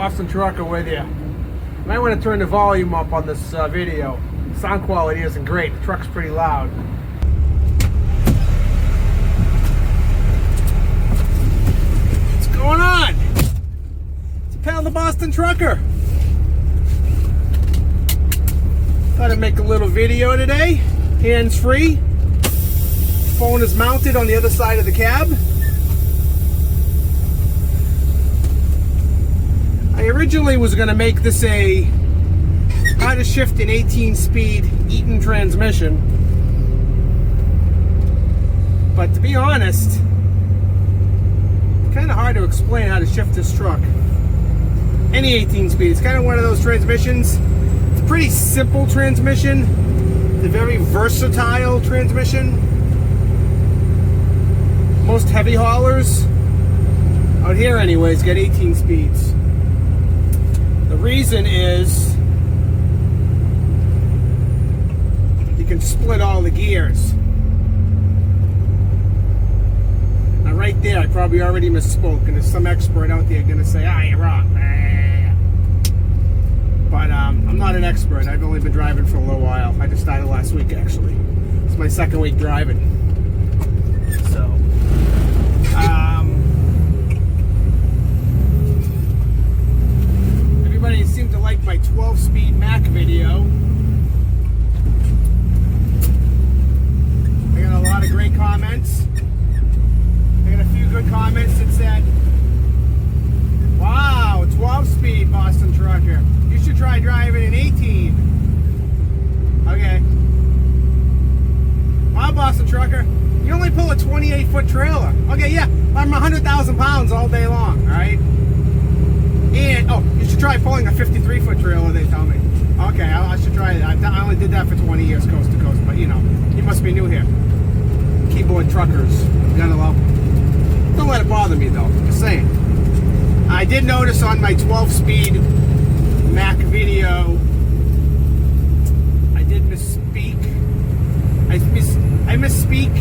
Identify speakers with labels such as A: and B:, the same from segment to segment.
A: Boston Trucker with you. Might want to turn the volume up on this video. Sound quality isn't great. The truck's pretty loud. What's going on? It's a pal the Boston Trucker. Thought I'd make a little video today. Hands-free. Phone is mounted on the other side of the cab. I originally was going to make this a how to shift an 18-speed Eaton transmission, but to be honest, it's kind of hard to explain how to shift this truck. Any 18-speed, it's kind of one of those transmissions. It's a pretty simple transmission. It's a very versatile transmission. Most heavy haulers out here anyways get 18 speeds. The reason is you can split all the gears. Now right there I probably already misspoke, and there's some expert out there going to say, you're wrong. But I'm not an expert. I've only been driving for a little while. I just started last week actually. It's my second week driving. So everybody seemed to like my 12-speed Mac video. I got a lot of great comments. I got a few good comments that said, wow, 12-speed Boston Trucker. You should try driving an 18. Okay. Wow, Boston Trucker. You only pull a 28-foot trailer. Okay, yeah, I'm 100,000 pounds all day long, all right? And, you should try pulling a 53-foot trailer, they tell me. Okay, I should try that. I only did that for 20 years coast to coast, but, you must be new here. Keyboard truckers. Gotta love them. Don't let it bother me, though. Just saying. I did notice on my 12-speed Mac video, I did misspeak. I misspeak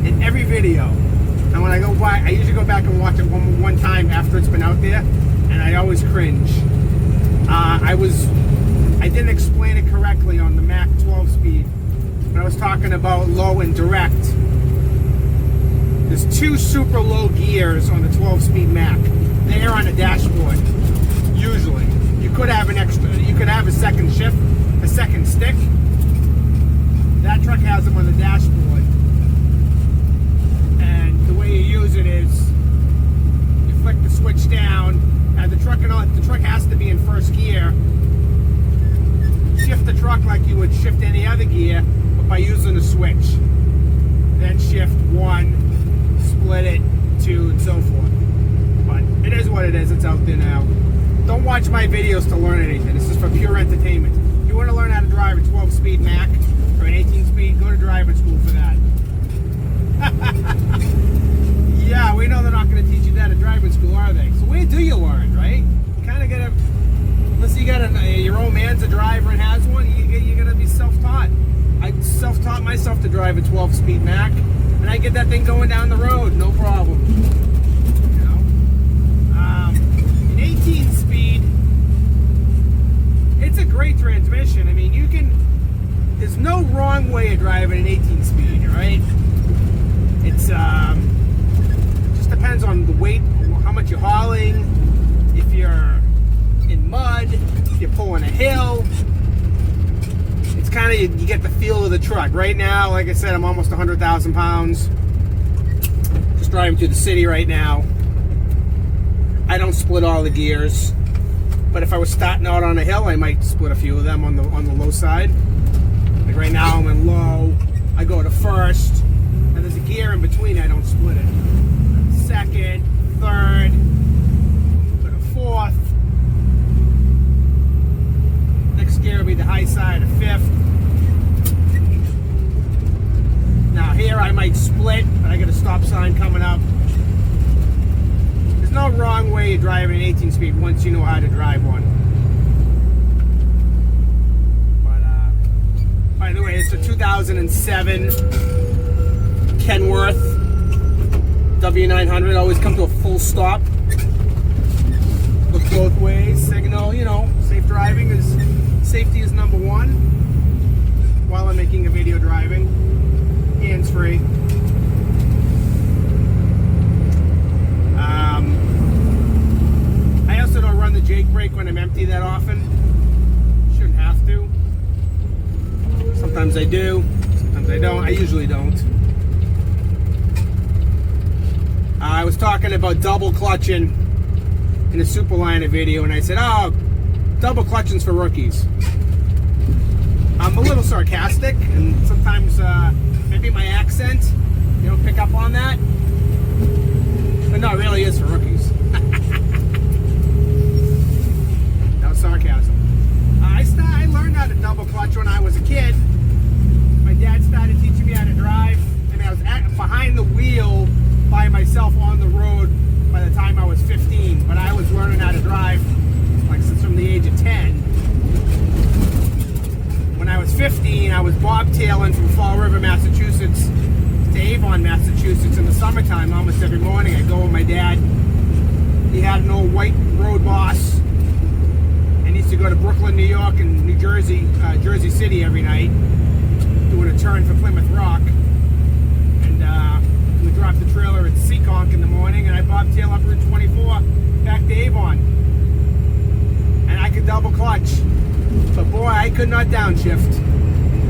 A: in every video. And when I go by, I usually go back and watch it one time after it's been out there, and I always cringe. I didn't explain it correctly on the Mac 12-speed when I was talking about low and direct. There's two super low gears on the 12-speed Mac. They're on the dashboard. Usually, you could have a second shift, a second stick. That truck has them on the dashboard, and the way you use it is you flick the switch down, and the truck has to be in first gear. Shift the truck like you would shift any other gear, but by using the switch. Then shift 1, split it, 2, and so forth. But it is what it is. It's out there now. Don't watch my videos to learn anything. This is for pure entertainment. If you want to learn how to drive a 12-speed Mac or an 18-speed, go to driving school for that. Yeah, we know they're not going to teach you that at driving school, are they? So where do you learn, right? You kind of got to, unless you got your own man's a driver and has one, you're going to be self-taught. I self-taught myself to drive a 12-speed Mac, and I get that thing going down the road, no problem. An 18-speed, it's a great transmission. I mean, there's no wrong way of driving an 18-speed, right? It's just depends on the weight, how much you're hauling, if you're in mud, if you're pulling a hill. It's kind of, you get the feel of the truck. Right now, like I said, I'm almost 100,000 pounds. Just driving through the city right now. I don't split all the gears, but if I was starting out on a hill, I might split a few of them on the low side. Like right now, I'm in low. I go to first, and there's a gear in between. I don't split it. Second, third, go to fourth. Next gear will be the high side of fifth. Now here I might split, but I got a stop sign coming up. There's no wrong way of driving an 18-speed once you know how to drive one. But by the way, it's a 2007 Kenworth W900. Always come to a full stop. Look both ways. Signal, you know, safe driving is, safety is number one while I'm making a video driving. Hands-free. I also don't run the Jake brake when I'm empty that often. Shouldn't have to. Sometimes I do, sometimes I don't. I usually don't. I was talking about double clutching in a Superliner video, and I said, oh, double clutching's for rookies. I'm a little sarcastic, and sometimes maybe my accent, you don't pick up on that. But no, it really is for rookies. That was sarcasm. I learned how to double clutch when I was a kid. My dad started teaching me how to drive. I mean, I was behind the wheel by myself on the road by the time I was 15. But I was learning how to drive like since from the age of 10. When I was 15, I was bobtailing from Fall River, Massachusetts to Avon, Massachusetts in the summertime. Almost every morning I'd go with my dad. He had an old white road boss. And he used to go to Brooklyn, New York and New Jersey, Jersey City every night, doing a turn for Plymouth Rock. And we dropped the trailer at Seekonk in the morning, and I bobtail up Route 24 back to Avon. And I could double clutch. But boy, I could not downshift.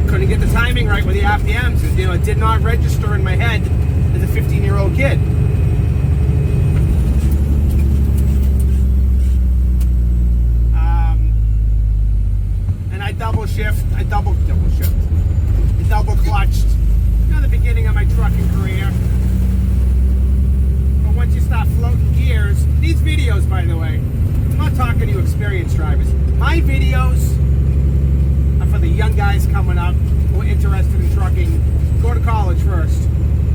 A: Couldn't get the timing right with the RPMs. You know, it did not register in my head as a 15-year-old kid. And I double clutched. You know, the beginning of my trucking career. But once you start floating gears, these videos, by the way, I'm not talking to you experienced drivers. My videos are for the young guys coming up who are interested in trucking. Go to college first.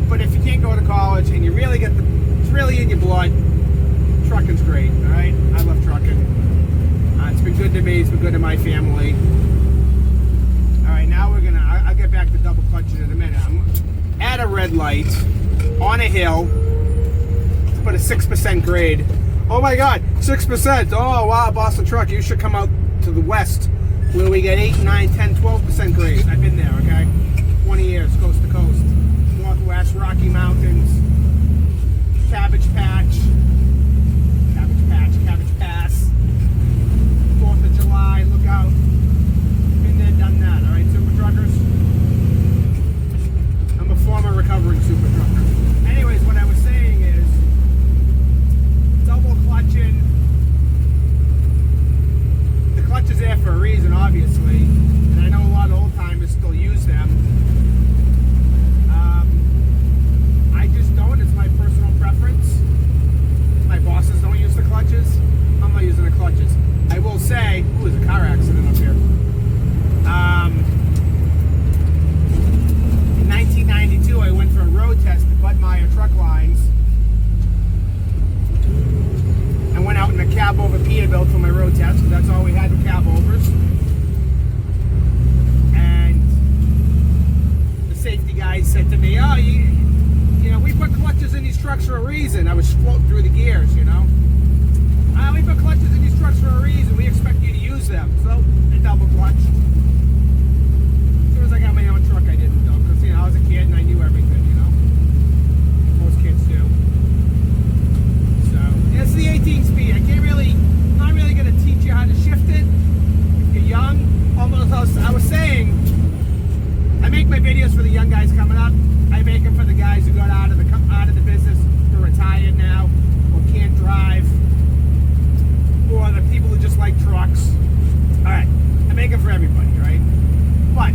A: But if you can't go to college and you really get it's really in your blood, trucking's great, all right? I love trucking. It's been good to me. It's been good to my family. All right, now I'll get back to double clutching in a minute. I'm at a red light on a hill. It's about a 6% grade. Oh my God, 6%. Oh wow, Boston Truck, you should come out to the west where we get 8, 9, 10, 12% grade. I've been there, okay? 20 years, coast to coast. Northwest, Rocky Mountains, Cabbage Patch, Cabbage Pass, 4th of July, look out. Been there, done that, all right, super truckers? I'm a former recovering super trucker. Anyways, what I was saying is, double clutching. The clutch is there for a reason, obviously, and I know a lot of old timers still use them. I just don't. It's my personal preference. My bosses don't use the clutches. I'm not using the clutches. I will say, ooh, there's a car accident up here. In 1992, I went for a road test at Bud Meyer Truck Lines. I went out in a cab over Peterbilt for my road test, because that's all we had with cab overs. And the safety guy said to me, oh, you know, we put clutches in these trucks for a reason. I was floating through the gears, you know. We put clutches in these trucks for a reason. We expect you to use them. So, I double clutch. As soon as I got my own truck, I didn't, though, because, you know, I was a kid and I knew everything, you know. Most kids do. So, it's the 18-speed. I'm not really going to teach you how to shift it. If you're young, almost I was saying, I make my videos for the young guys coming up. I make them for the guys who got out of the business, who are retired now, or can't drive, or the people who just like trucks. All right, I make them for everybody, right? But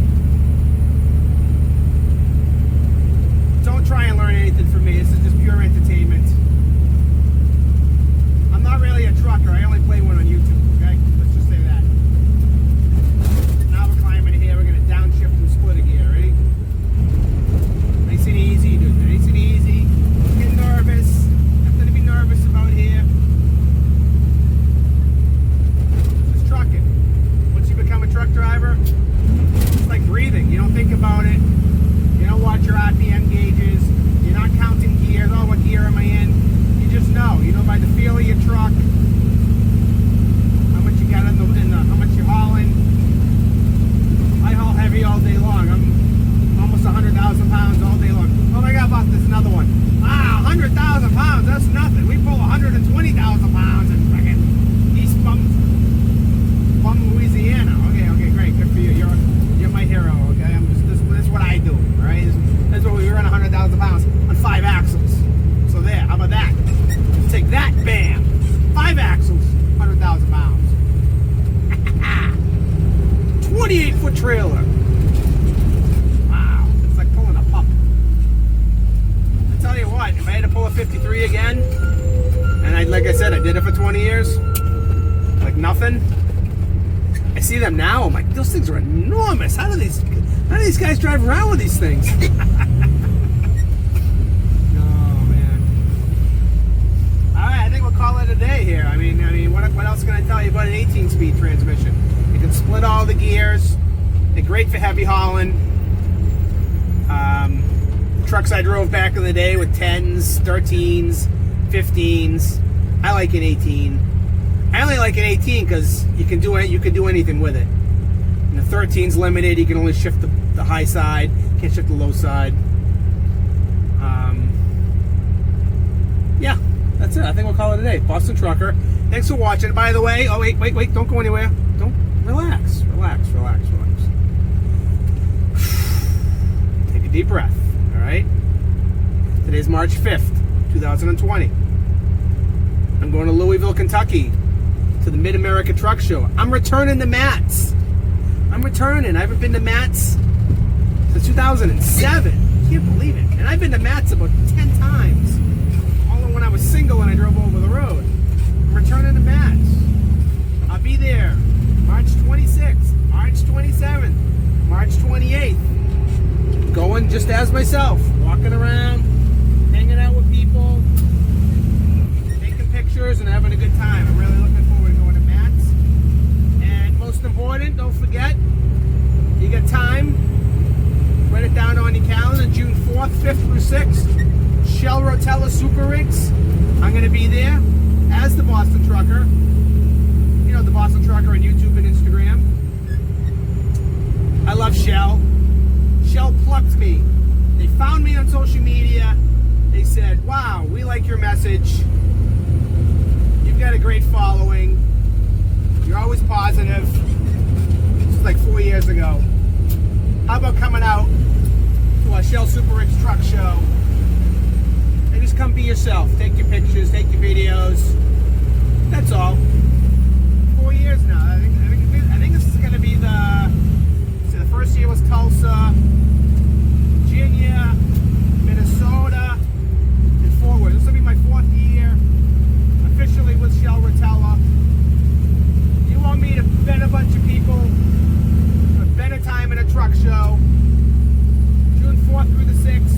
A: $1.53 again. And like I said, I did it for 20 years. Like nothing. I see them now. I'm like, those things are enormous. How do these guys drive around with these things? Oh man. All right, I think we'll call it a day here. I mean, what else can I tell you about an 18-speed transmission? You can split all the gears. They're great for heavy hauling. Trucks I drove back in the day with 10s, 13s, 15s. I like an 18. I only like an 18 because you can do anything with it. And the 13's limited. You can only shift the high side. Can't shift the low side. Yeah, that's it. I think we'll call it a day. Boston Trucker. Thanks for watching. By the way, oh wait, don't go anywhere. Don't relax. Take a deep breath. All right. Today's March 5th, 2020. I'm going to Louisville, Kentucky, to the Mid-America Truck Show. I'm returning to Matt's. I haven't been to Matt's since 2007. Can't believe it. And I've been to Matt's about 10 times. All when I was single and I drove over the road. I'm returning to Matt's. I'll be there March 26th, March 27th, March 28th. Going just as myself. Walking around, hanging out with people, taking pictures and having a good time. I'm really looking forward to going to Matt's. And most important, don't forget, you got time, write it down on your calendar, June 4th, 5th through 6th, Shell Rotella Super Rigs. I'm going to be there as the Boston Trucker. You know, the Boston Trucker on YouTube and Instagram. I love Shell. Shell plucked me. They found me on social media. They said, wow, we like your message. You've got a great following. You're always positive. This was like 4 years ago. How about coming out to our Shell Super Rigs truck show and just come be yourself. Take your pictures, take your videos. That's all. 4 years now. I think this is going to be the first year was Tulsa, Virginia, Minnesota, and forward. This will be my 4th year officially with Shell Rotella. You want me to bet a bunch of people for a better time in a truck show, June 4th through the 6th.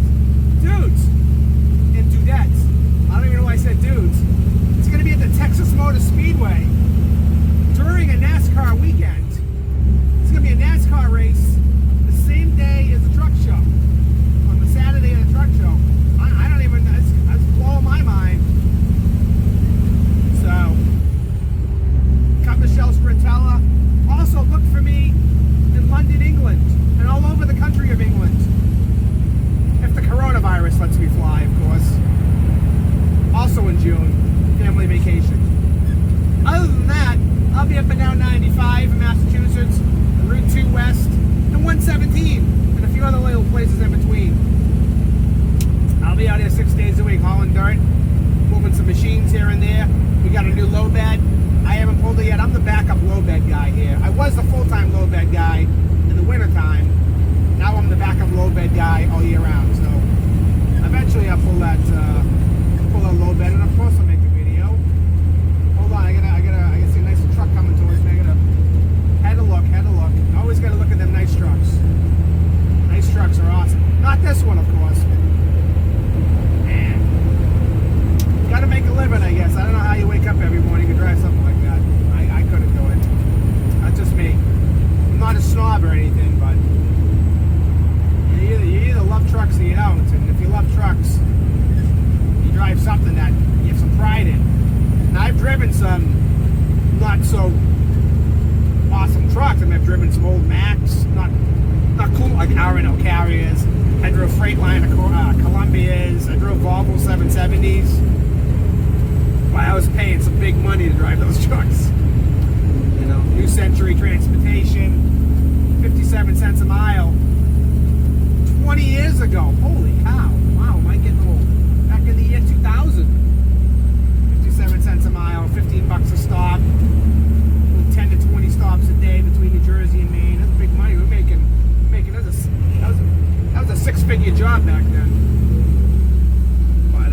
A: Dudes and dudettes. I don't even know why I said dudes. It's going to be at the Texas Motor Speedway during a NASCAR weekend. It's going to be a NASCAR race the same day as the truck show. On the Saturday of the truck show. I don't even, that's blowing my mind. So, come to Shell Rotella. Also, look for me in London, England, and all over the country of England. If the coronavirus lets me fly, of course. Also in June, family vacation. Other than that, I'll be up and down 95 in Massachusetts, Route 2 West, and 117, and a few other little places in between. I'll be out here 6 days a week hauling dirt, moving some machines here and there. We got a new low bed. I haven't pulled it yet. I'm the backup low bed guy here. I was the full-time low bed guy in the wintertime. Now I'm the backup low bed guy all year round. So eventually I'll pull that low bed, and of course I'll make a video. Hold on, I gotta see a nice truck coming towards me. I gotta had a look. Always gotta look at them nice trucks. Nice trucks are awesome. Not this one, of course. Man, gotta make a living, I guess. I don't know how you wake up every morning and drive something like that. I couldn't do it. That's just me. I'm not a snob or anything, but you either love trucks or you don't. And if you love trucks, you drive something that you have some pride in. Now, I've driven some not so awesome trucks. I mean, I've driven some old Macs, not cool, like R&L Carriers. I drove Freightliner Columbias. I drove Volvo 770s. Well, I was paying some big money to drive those trucks. You know, New Century Transportation, 57 cents a mile. 20 years ago. Holy cow. Wow, am I getting old? Back in the year 2000. 57 cents a mile, 15 bucks a stop. 10 to 20 stops a day between New Jersey and Maine. That's big money. We're making that was a six-figure job back then. But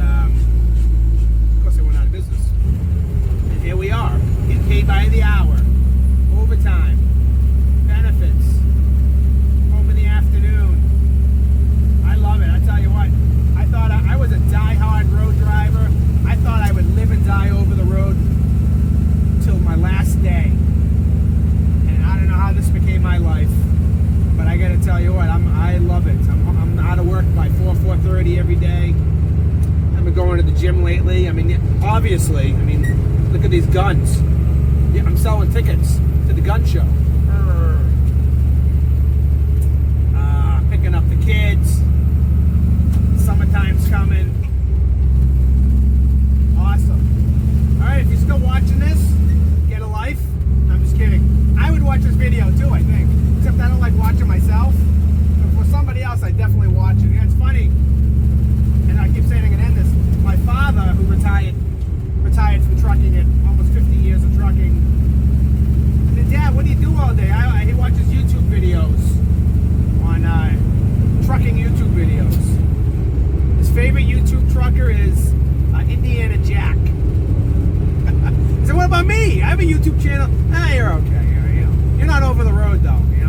A: gym lately. I mean, obviously, I mean, look at these guns. Yeah, I'm selling tickets to the gun show. Picking up the kids. Summertime's coming. Awesome. All right, if you're still watching this, get a life. I'm just kidding. I would watch this video too, I think. Except I don't like watching myself. But for somebody else, I definitely watch it. Yeah, it's funny. And I keep saying I'm gonna end this. My father, who retired from trucking at almost 50 years of trucking. I said, Dad, what do you do all day? He watches YouTube videos on trucking YouTube videos. His favorite YouTube trucker is Indiana Jack. So what about me? I have a YouTube channel. You're okay. You're not over the road though. You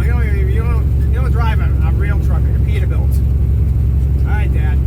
A: don't drive a real trucker, a Peterbilt. All right, Dad.